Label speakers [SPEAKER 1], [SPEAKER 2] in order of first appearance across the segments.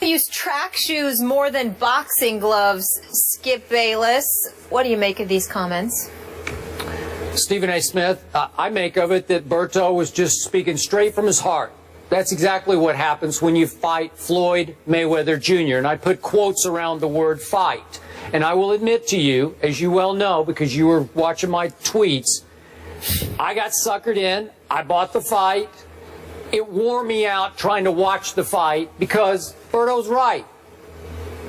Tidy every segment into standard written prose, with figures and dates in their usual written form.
[SPEAKER 1] use track shoes more than boxing gloves. Skip Bayless, what do you make of these comments?
[SPEAKER 2] Stephen A. Smith, I make of it that Berto was just speaking straight from his heart. That's exactly what happens when you fight Floyd Mayweather Jr. And I put quotes around the word fight. And I will admit to you, as you well know, because you were watching my tweets, I got suckered in. I bought the fight. It wore me out trying to watch the fight because Berto's right.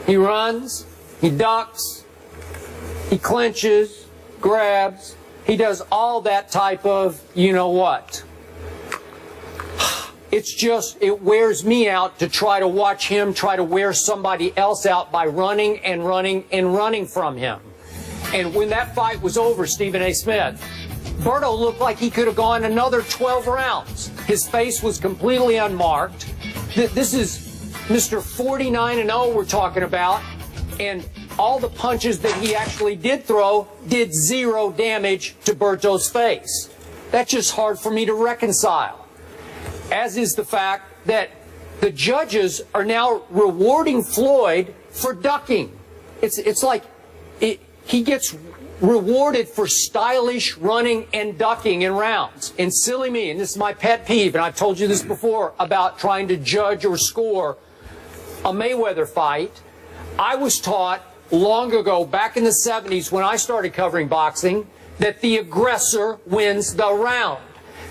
[SPEAKER 2] He runs, he ducks, he clinches, grabs. He does all that type of you-know-what. It's just, it wears me out to try to watch him try to wear somebody else out by running and running and running from him. And when that fight was over, Stephen A. Smith, Berto looked like he could have gone another 12 rounds. His face was completely unmarked. This is Mr. 49-0 we're talking about. And all the punches that he actually did throw did zero damage to Berto's face. That's just hard for me to reconcile. As is the fact that the judges are now rewarding Floyd for ducking. It's like he gets rewarded for stylish running and ducking in rounds. And silly me, and this is my pet peeve, and I've told you this before about trying to judge or score a Mayweather fight. I was taught long ago, back in the 70s when I started covering boxing, that the aggressor wins the round.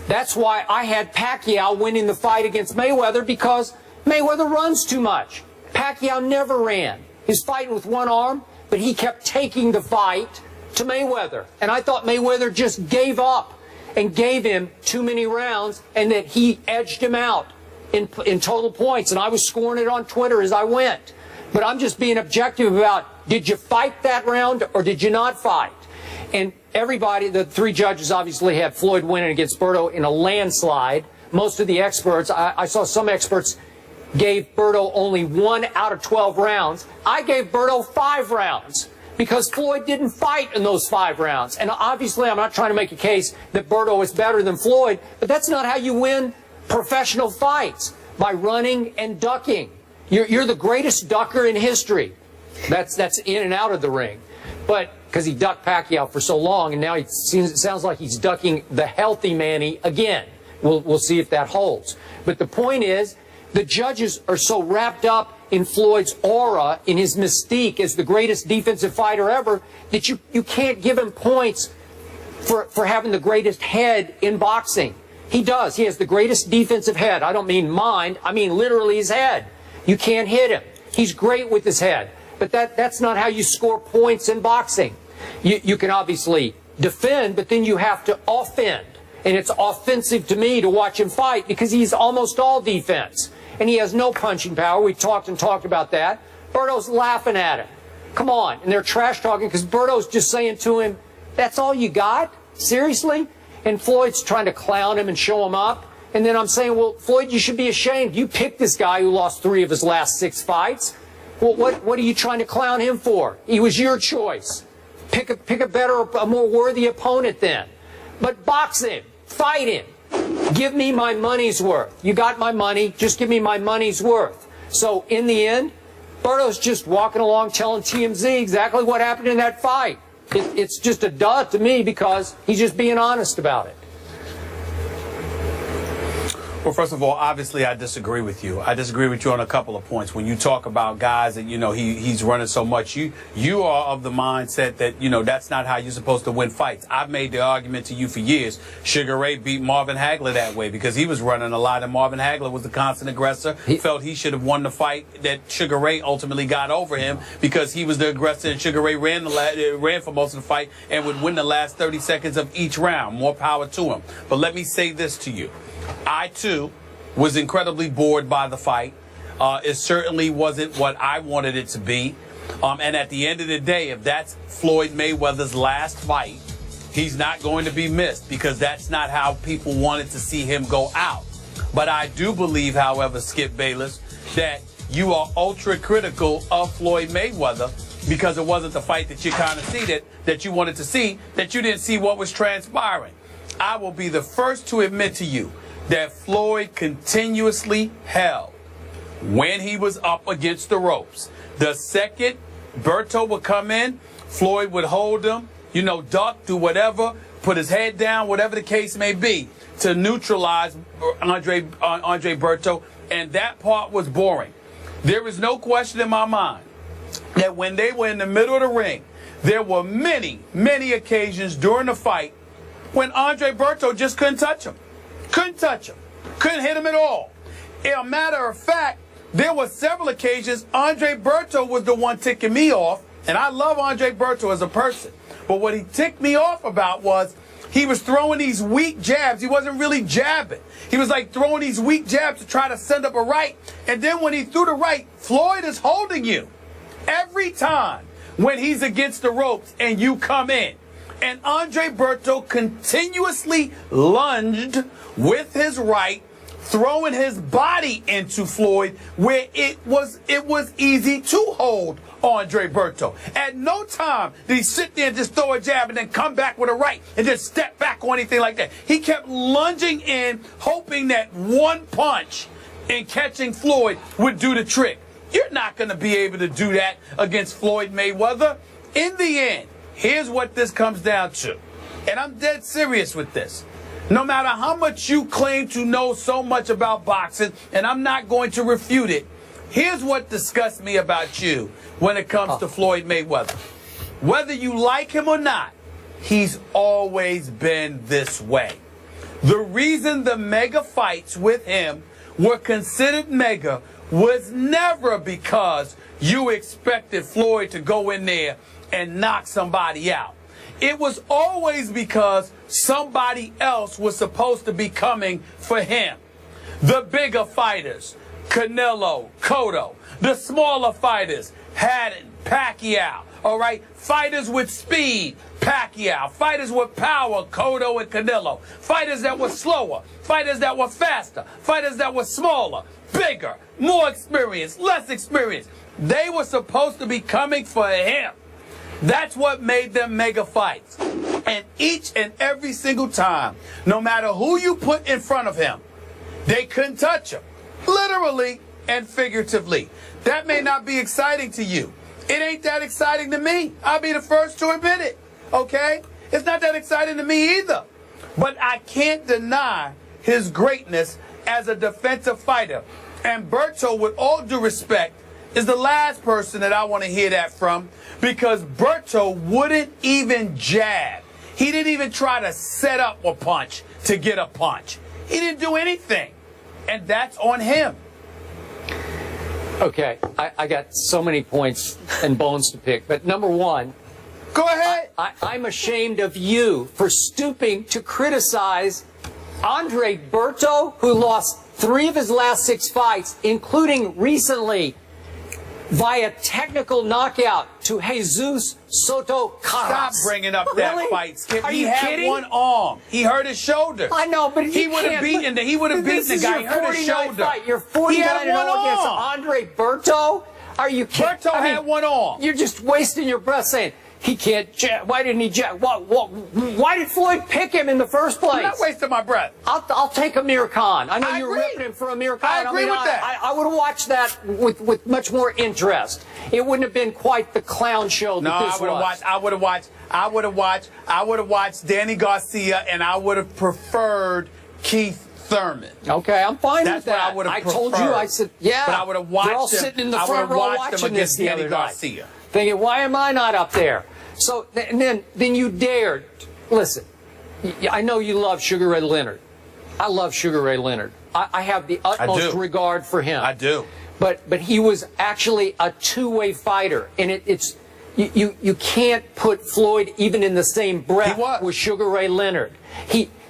[SPEAKER 2] That's why I had Pacquiao winning the fight against Mayweather, because Mayweather runs too much. Pacquiao never ran. He's fighting with one arm, but he kept taking the fight to Mayweather. And I thought Mayweather just gave up and gave him too many rounds and that he edged him out in total points. And I was scoring it on Twitter as I went. But I'm just being objective about, did you fight that round or did you not fight? And everybody, the three judges obviously had Floyd winning against Berto in a landslide. Most of the experts, I saw some experts gave Berto only 1 out of 12 rounds. I gave Berto 5 rounds because Floyd didn't fight in those 5 rounds. And obviously I'm not trying to make a case that Berto is better than Floyd, but that's not how you win professional fights, by running and ducking. You're the greatest ducker in history. That's in and out of the ring. But because he ducked Pacquiao for so long, and now it sounds like he's ducking the healthy Manny again. We'll see if that holds. But the point is, the judges are so wrapped up in Floyd's aura, in his mystique as the greatest defensive fighter ever, that you can't give him points for having the greatest head in boxing. He does. He has the greatest defensive head. I don't mean mind. I mean literally his head. You can't hit him. He's great with his head. But that's not how you score points in boxing. You can obviously defend, but then you have to offend. And it's offensive to me to watch him fight because he's almost all defense. And he has no punching power. We talked about that. Berto's laughing at him. Come on. And they're trash talking because Berto's just saying to him, that's all you got? Seriously? And Floyd's trying to clown him and show him up. And then I'm saying, well, Floyd, you should be ashamed. You picked this guy who lost 3 of his last 6 fights. Well, what are you trying to clown him for? He was your choice. Pick a better, a more worthy opponent then. But box him. Fight him. Give me my money's worth. You got my money. Just give me my money's worth. So in the end, Berto's just walking along telling TMZ exactly what happened in that fight. It's just a duh to me because he's just being honest about it.
[SPEAKER 3] Well, first of all, obviously, I disagree with you. I disagree with you on a couple of points. When you talk about guys that, you know, he's running so much, you are of the mindset that, you know, that's not how you're supposed to win fights. I've made the argument to you for years. Sugar Ray beat Marvin Hagler that way because he was running a lot, and Marvin Hagler was the constant aggressor. He felt he should have won the fight that Sugar Ray ultimately got over him because he was the aggressor, and Sugar Ray ran for most of the fight and would win the last 30 seconds of each round. More power to him. But let me say this to you. I, too, was incredibly bored by the fight. It certainly wasn't what I wanted it to be. And at the end of the day, if that's Floyd Mayweather's last fight, he's not going to be missed because that's not how people wanted to see him go out. But I do believe, however, Skip Bayless, that you are ultra critical of Floyd Mayweather because it wasn't the fight that you kind of see that you wanted to see, that you didn't see what was transpiring. I will be the first to admit to you that Floyd continuously held when he was up against the ropes. The second Berto would come in, Floyd would hold him, you know, duck, do whatever, put his head down, whatever the case may be, to neutralize Andre Berto, and that part was boring. There is no question in my mind that when they were in the middle of the ring, there were many, many occasions during the fight when Andre Berto just couldn't touch him. Couldn't touch him. Couldn't hit him at all. As a matter of fact, there were several occasions Andre Berto was the one ticking me off, and I love Andre Berto as a person. But what he ticked me off about was he was throwing these weak jabs. He wasn't really jabbing. He was like throwing these weak jabs to try to send up a right. And then when he threw the right, Floyd is holding you every time when he's against the ropes and you come in. And Andre Berto continuously lunged with his right, throwing his body into Floyd, where it was easy to hold Andre Berto. At no time did he sit there and just throw a jab and then come back with a right and just step back or anything like that. He kept lunging in, hoping that one punch and catching Floyd would do the trick. You're not going to be able to do that against Floyd Mayweather. In the end, here's what this comes down to. And I'm dead serious with this. No matter how much you claim to know so much about boxing, and I'm not going to refute it, here's what disgusts me about you when it comes to Floyd Mayweather. Whether you like him or not, he's always been this way. The reason the mega fights with him were considered mega was never because you expected Floyd to go in there and knock somebody out. It was always because somebody else was supposed to be coming for him. The bigger fighters, Canelo, Cotto. The smaller fighters, Haddon, Pacquiao. All right, fighters with speed, Pacquiao. Fighters with power, Cotto and Canelo. Fighters that were slower, fighters that were faster, fighters that were smaller, bigger, more experienced, less experienced. They were supposed to be coming for him. That's what made them mega fights. And each and every single time, no matter who you put in front of him, they couldn't touch him. Literally and figuratively. That may not be exciting to you. It ain't that exciting to me. I'll be the first to admit it. Okay? It's not that exciting to me either. But I can't deny his greatness as a defensive fighter. And Berto, with all due respect, is the last person that I want to hear that from, because Berto wouldn't even jab. He didn't even try to set up a punch to get a punch. He didn't do anything. And that's on him.
[SPEAKER 2] Okay, I got so many points and bones to pick. But number one,
[SPEAKER 3] go ahead.
[SPEAKER 2] I'm ashamed of you for stooping to criticize Andre Berto, who lost 3 of his last 6 fights, including recently via technical knockout to Jesus Soto Caras.
[SPEAKER 3] Stop bringing up that fight, Skip.
[SPEAKER 2] Are
[SPEAKER 3] he
[SPEAKER 2] you
[SPEAKER 3] had
[SPEAKER 2] kidding?
[SPEAKER 3] one arm. He hurt his shoulder.
[SPEAKER 2] I know, but
[SPEAKER 3] he would have beaten the guy. He hurt his shoulder.
[SPEAKER 2] Fight. You're 49-0 against Andre Berto. Are you kidding?
[SPEAKER 3] Berto had one arm.
[SPEAKER 2] You're just wasting your breath saying he can't jab. Why didn't he jab? Why did Floyd pick him in the first place?
[SPEAKER 3] I'm not wasting my breath.
[SPEAKER 2] I'll take Amir Khan. I know you're ripping him for Amir Khan.
[SPEAKER 3] I agree with that.
[SPEAKER 2] I would have watched that with much more interest. It wouldn't have been quite the clown show that this was.
[SPEAKER 3] I would have watched Danny Garcia, and I would have preferred Keith Thurman.
[SPEAKER 2] Okay, I'm fine
[SPEAKER 3] That's
[SPEAKER 2] with that.
[SPEAKER 3] what I would have preferred.
[SPEAKER 2] Told you, I said, yeah.
[SPEAKER 3] But I would have watched
[SPEAKER 2] They're all
[SPEAKER 3] him.
[SPEAKER 2] sitting in the
[SPEAKER 3] I would
[SPEAKER 2] front
[SPEAKER 3] have
[SPEAKER 2] row
[SPEAKER 3] watched
[SPEAKER 2] watching
[SPEAKER 3] him
[SPEAKER 2] this
[SPEAKER 3] against
[SPEAKER 2] the
[SPEAKER 3] Danny
[SPEAKER 2] other night.
[SPEAKER 3] Garcia.
[SPEAKER 2] Thinking, why am I not up there? So, and then you dared. Listen, I know you love Sugar Ray Leonard. I love Sugar Ray Leonard. I have the utmost regard for him.
[SPEAKER 3] I do.
[SPEAKER 2] But he was actually a two-way fighter, and you can't put Floyd even in the same breath with Sugar Ray Leonard.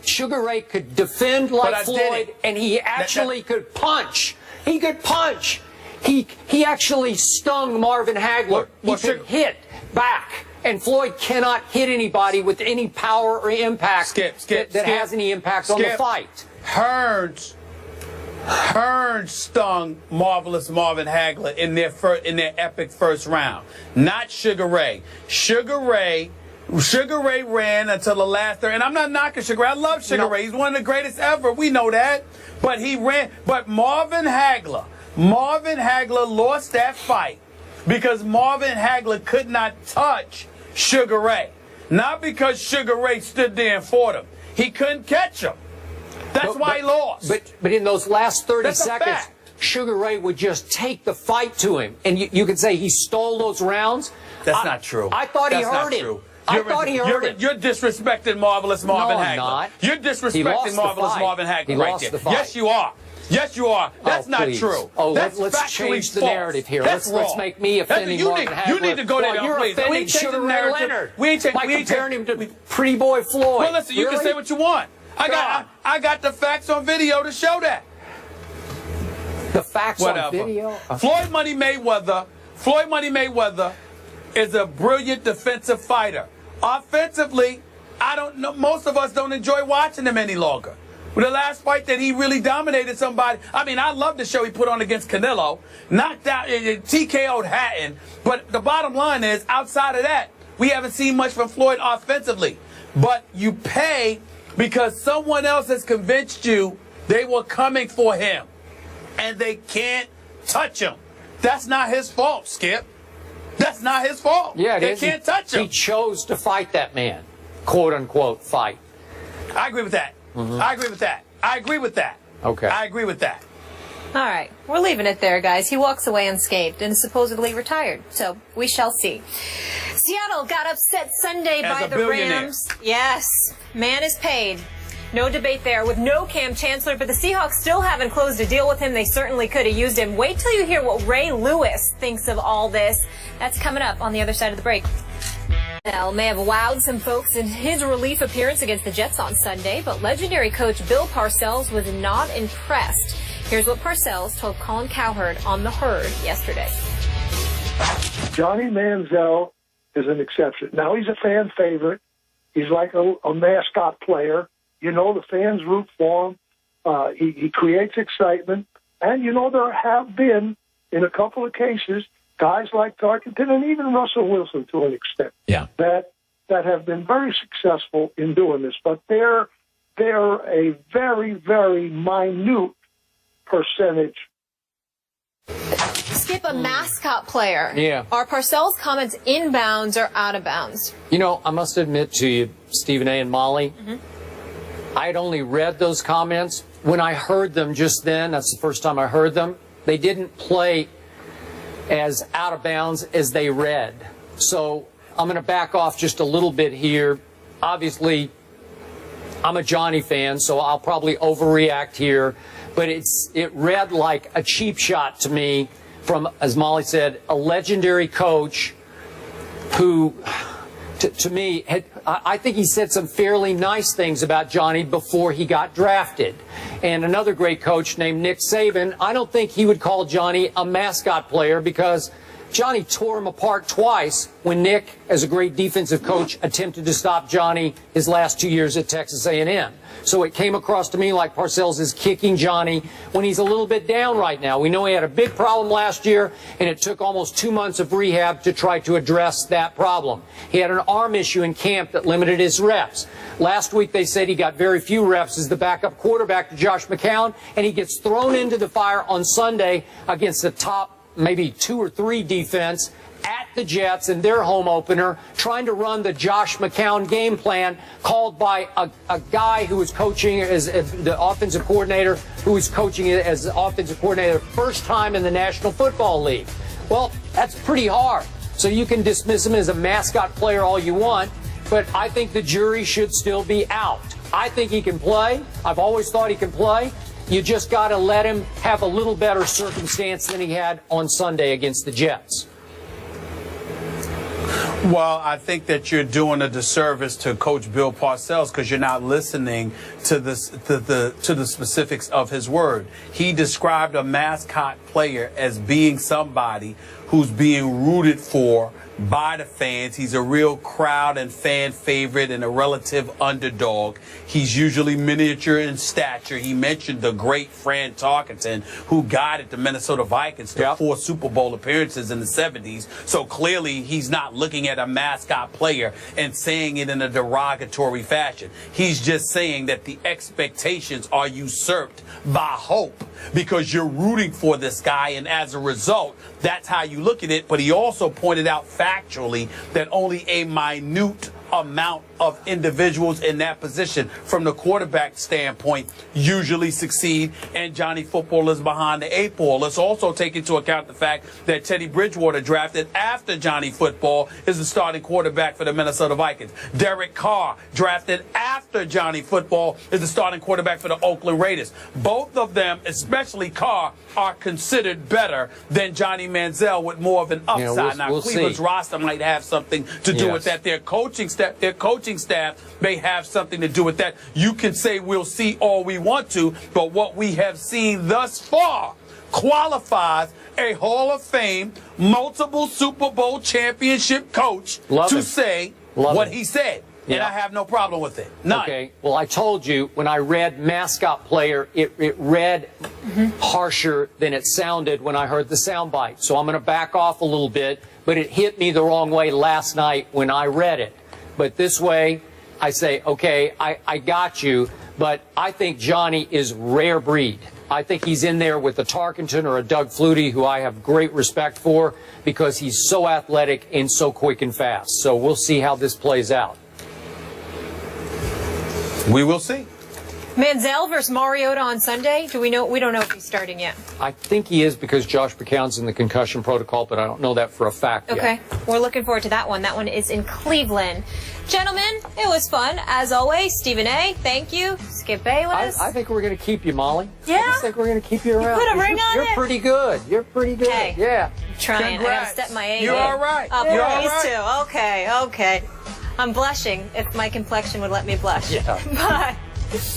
[SPEAKER 2] Sugar Ray could defend like Floyd, and he actually could punch. He could punch. He actually stung Marvin Hagler. He could hit back. And Floyd cannot hit anybody with any power or impact that has any impact on the fight.
[SPEAKER 3] Hearns stung Marvelous Marvin Hagler in their epic first round. Not Sugar Ray. Sugar Ray ran until the last third. And I'm not knocking Sugar Ray. I love Sugar Ray. He's one of the greatest ever. We know that. But he ran. But Marvin Hagler, Marvin Hagler lost that fight because Marvin Hagler could not touch Sugar Ray. Not because Sugar Ray stood there and fought him. He couldn't catch him. That's why he lost.
[SPEAKER 2] But in those last 30
[SPEAKER 3] That's a
[SPEAKER 2] seconds,
[SPEAKER 3] fact.
[SPEAKER 2] Sugar Ray would just take the fight to him. And you could say he stole those rounds.
[SPEAKER 3] That's not true.
[SPEAKER 2] I thought he
[SPEAKER 3] That's not
[SPEAKER 2] hurt him.
[SPEAKER 3] true.
[SPEAKER 2] I thought he hurt him.
[SPEAKER 3] You're disrespecting Marvelous Marvin
[SPEAKER 2] No,
[SPEAKER 3] Hagler.
[SPEAKER 2] I'm not.
[SPEAKER 3] You're disrespecting Marvelous Marvin Hagler right there. Yes, you are. Yes, you are. That's not
[SPEAKER 2] please.
[SPEAKER 3] true.
[SPEAKER 2] Oh,
[SPEAKER 3] That's
[SPEAKER 2] let's
[SPEAKER 3] factually
[SPEAKER 2] change the
[SPEAKER 3] false.
[SPEAKER 2] narrative here.
[SPEAKER 3] That's
[SPEAKER 2] Let's make me offending Marvin Hagler.
[SPEAKER 3] You need to go there,
[SPEAKER 2] well, you're
[SPEAKER 3] please.
[SPEAKER 2] offending Sugar Ray Leonard.
[SPEAKER 3] We ain't
[SPEAKER 2] by comparing him to Pretty Boy Floyd.
[SPEAKER 3] Well, listen, you can say what you want. I got the facts on video to show that.
[SPEAKER 2] The facts on video?
[SPEAKER 3] Floyd Money Mayweather is a brilliant defensive fighter. Offensively, I don't know. Most of us don't enjoy watching him any longer. With the last fight that he really dominated somebody, I mean, I love the show he put on against Canelo, knocked out, TKO'd Hatton. But the bottom line is, outside of that, we haven't seen much from Floyd offensively. But you pay because someone else has convinced you they were coming for him, and they can't touch him. That's not his fault, Skip. That's not his fault.
[SPEAKER 2] Yeah,
[SPEAKER 3] they can't touch him.
[SPEAKER 2] He chose to fight that man, quote unquote fight.
[SPEAKER 3] I agree with that. I agree with that. I agree with that.
[SPEAKER 2] Okay.
[SPEAKER 3] I agree with that.
[SPEAKER 1] All right, we're leaving it there, guys. He walks away unscathed and is supposedly retired, so we shall see. Seattle got upset Sunday by the Rams. Yes, man is paid. No debate there. With no Cam Chancellor, but the Seahawks still haven't closed a deal with him. They certainly could have used him. Wait till you hear what Ray Lewis thinks of all this. That's coming up on the other side of the break. May have wowed some folks in his relief appearance against the Jets on Sunday, but legendary coach Bill Parcells was not impressed. Here's what Parcells told Colin Cowherd on The Herd yesterday.
[SPEAKER 4] Johnny Manziel is an exception. Now, he's a fan favorite. He's like a mascot player. You know, the fans root for him. He creates excitement. And, you know, there have been, in a couple of cases, guys like Tarkenton and even Russell Wilson to an extent that have been very successful in doing this. But they're a very, very minute percentage.
[SPEAKER 1] Skip, a mascot player.
[SPEAKER 2] Yeah.
[SPEAKER 1] Are Parcells' comments in bounds or out of bounds?
[SPEAKER 2] You know, I must admit to you, Stephen A. and Molly, I had only read those comments. When I heard them just then, that's the first time I heard them, they didn't play as out of bounds as they read. So I'm going to back off just a little bit here. Obviously, I'm a Johnny fan, so I'll probably overreact here. But it read like a cheap shot to me from, as Molly said, a legendary coach who, to me, I think he said some fairly nice things about Johnny before he got drafted. And another great coach named Nick Saban, I don't think he would call Johnny a mascot player because Johnny tore him apart twice when Nick, as a great defensive coach, attempted to stop Johnny his last 2 years at Texas A&M. So it came across to me like Parcells is kicking Johnny when he's a little bit down right now. We know he had a big problem last year, and it took almost 2 months of rehab to try to address that problem. He had an arm issue in camp that limited his reps. Last week they said he got very few reps as the backup quarterback to Josh McCown, and he gets thrown into the fire on Sunday against the top maybe 2 or 3 defense at the Jets in their home opener, trying to run the Josh McCown game plan called by a guy who was coaching as the offensive coordinator, who was coaching as the offensive coordinator first time in the National Football League. Well, that's pretty hard. So you can dismiss him as a mascot player all you want, but I think the jury should still be out. I think he can play. I've always thought he can play. You just got to let him have a little better circumstance than he had on Sunday against the Jets.
[SPEAKER 3] Well, I think that you're doing a disservice to Coach Bill Parcells because you're not listening to the specifics of his word. He described a mascot player as being somebody who's being rooted for by the fans. He's a real crowd and fan favorite and a relative underdog. He's usually miniature in stature. He mentioned the great Fran Tarkenton, who guided the Minnesota Vikings to 4 Super Bowl appearances in the 70s. So clearly he's not looking at a mascot player and saying it in a derogatory fashion. He's just saying that the expectations are usurped by hope. because you're rooting for this guy, and as a result, that's how you look at it. But he also pointed out factually that only a minute amount of individuals in that position from the quarterback standpoint usually succeed, and Johnny Football is behind the 8 ball. Let's also take into account the fact that Teddy Bridgewater, drafted after Johnny Football, is the starting quarterback for the Minnesota Vikings. Derek Carr, drafted after Johnny Football, is the starting quarterback for the Oakland Raiders. Both of them, especially Carr, are considered better than Johnny Manziel with more of an upside. Now, Cleveland's roster might have something to do with that. Their coaching staff may have something to do with that. You can say we'll see all we want to, but what we have seen thus far qualifies a Hall of Fame, multiple Super Bowl championship coach to say what he said. And I have no problem with it. None.
[SPEAKER 2] Okay. Well, I told you when I read mascot player, it read harsher than it sounded when I heard the soundbite. So I'm going to back off a little bit, but it hit me the wrong way last night when I read it. But this way, I say, okay, I got you, but I think Johnny is rare breed. I think he's in there with a Tarkenton or a Doug Flutie, who I have great respect for because he's so athletic and so quick and fast. So we'll see how this plays out.
[SPEAKER 3] We will see.
[SPEAKER 1] Manziel versus Mariota on Sunday. Do we know? We don't know if he's starting yet.
[SPEAKER 2] I think he is because Josh McCown's in the concussion protocol, but I don't know that for a fact yet.
[SPEAKER 1] Okay. We're looking forward to that one. That one is in Cleveland. Gentlemen, it was fun, as always. Stephen A., thank you. Skip Bayless.
[SPEAKER 2] I think we're going to keep you, Molly.
[SPEAKER 1] Yeah?
[SPEAKER 2] I just think we're going to keep you around.
[SPEAKER 1] You put a ring on
[SPEAKER 2] You're
[SPEAKER 1] it?
[SPEAKER 2] pretty good. You're pretty good.
[SPEAKER 1] Hey.
[SPEAKER 2] Yeah.
[SPEAKER 1] I'm trying.
[SPEAKER 3] Congrats.
[SPEAKER 1] I got to step my age.
[SPEAKER 3] You're all right.
[SPEAKER 1] Up
[SPEAKER 3] You're
[SPEAKER 1] at
[SPEAKER 3] all
[SPEAKER 1] these
[SPEAKER 3] right.
[SPEAKER 1] two. Okay, okay. I'm blushing if my complexion would let me blush.
[SPEAKER 2] Yeah.
[SPEAKER 1] Bye.